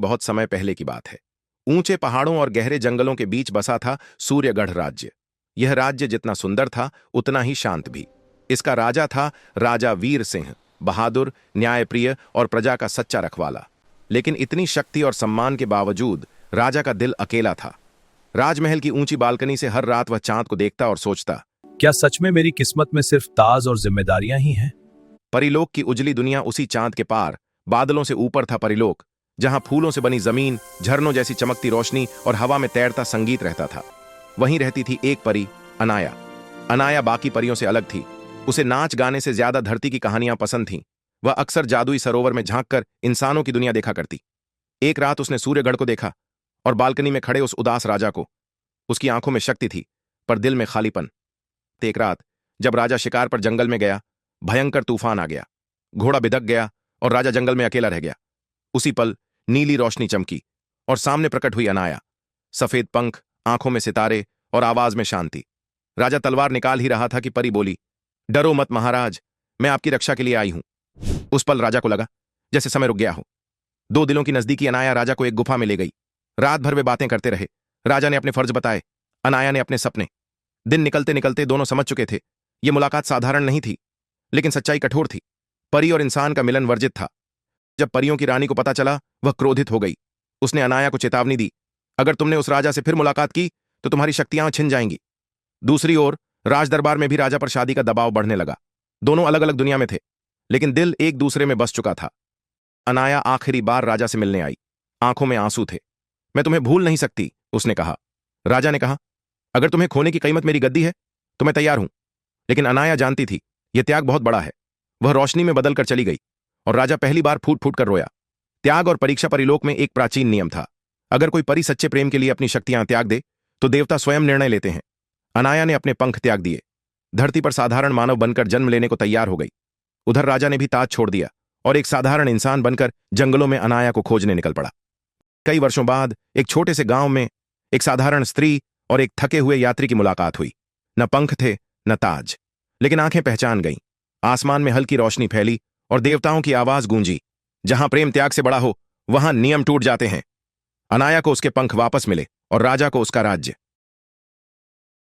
बहुत समय पहले की बात है। ऊंचे पहाड़ों और गहरे जंगलों के बीच बसा था सूर्यगढ़ राज्य। यह राज्य जितना सुंदर था उतना ही शांत भी। इसका राजा था राजा वीर सिंह, बहादुर, न्यायप्रिय और प्रजा का सच्चा रखवाला। लेकिन इतनी शक्ति और सम्मान के बावजूद राजा का दिल अकेला था। राजमहल की ऊंची बालकनी से हर रात वह चांद को देखता और सोचता, क्या सच में मेरी किस्मत में सिर्फ ताज और जिम्मेदारियां ही हैं? परिलोक की उजली दुनिया उसी चांद के पार बादलों से ऊपर था परिलोक, जहां फूलों से बनी जमीन, झरनों जैसी चमकती रोशनी और हवा में तैरता संगीत रहता था। वहीं रहती थी एक परी, अनाया। अनाया बाकी परियों से अलग थी। उसे नाच गाने से ज्यादा धरती की कहानियां पसंद थीं। वह अक्सर जादुई सरोवर में झांककर इंसानों की दुनिया देखा करती। एक रात उसने सूर्यगढ़ को देखा और बालकनी में खड़े उस उदास राजा को। उसकी आंखों में शक्ति थी पर दिल में खालीपन। एक रात जब राजा शिकार पर जंगल में गया, भयंकर तूफान आ गया। घोड़ा बिदक गया और राजा जंगल में अकेला रह गया। उसी पल नीली रोशनी चमकी और सामने प्रकट हुई अनाया। सफेद पंख, आंखों में सितारे और आवाज में शांति। राजा तलवार निकाल ही रहा था कि परी बोली, डरो मत महाराज, मैं आपकी रक्षा के लिए आई हूं। उस पल राजा को लगा जैसे समय रुक गया हो। दो दिलों की नजदीकी अनाया राजा को एक गुफा में ले गई। रात भर वे बातें करते रहे। राजा ने अपने फर्ज बताए, अनाया ने अपने सपने। दिन निकलते निकलते दोनों समझ चुके थे यह मुलाकात साधारण नहीं थी, लेकिन सच्चाई कठोर थी। परी और इंसान का मिलन वर्जित था। जब परियों की रानी को पता चला, वह क्रोधित हो गई। उसने अनाया को चेतावनी दी, अगर तुमने उस राजा से फिर मुलाकात की तो तुम्हारी शक्तियां छिन जाएंगी। दूसरी ओर राजदरबार में भी राजा पर शादी का दबाव बढ़ने लगा। दोनों अलग अलग दुनिया में थे, लेकिन दिल एक दूसरे में बस चुका था। अनाया आखिरी बार राजा से मिलने आई। आंखों में आंसू थे। मैं तुम्हें भूल नहीं सकती, उसने कहा। राजा ने कहा, अगर तुम्हें खोने की कीमत मेरी गद्दी है तो मैं तैयार हूं। लेकिन अनाया जानती थी यह त्याग बहुत बड़ा है। वह रोशनी में बदल कर चली गई और राजा पहली बार फूट फूट कर रोया। त्याग और परीक्षा परिलोक में एक प्राचीन नियम था। अगर कोई परी सच्चे प्रेम के लिए अपनी शक्तियां त्याग दे तो देवता स्वयं निर्णय लेते हैं। अनाया ने अपने पंख त्याग दिए, धरती पर साधारण मानव बनकर जन्म लेने को तैयार हो गई। उधर राजा ने भी ताज छोड़ दिया और एक साधारण इंसान बनकर जंगलों में अनाया को खोजने निकल पड़ा। कई वर्षों बाद एक छोटे से गांव में एक साधारण स्त्री और एक थके हुए यात्री की मुलाकात हुई। न पंख थे न ताज, लेकिन आंखें पहचान गईं। आसमान में हल्की रोशनी फैली और देवताओं की आवाज गूंजी, जहां प्रेम त्याग से बड़ा हो वहां नियम टूट जाते हैं। अनाया को उसके पंख वापस मिले और राजा को उसका राज्य।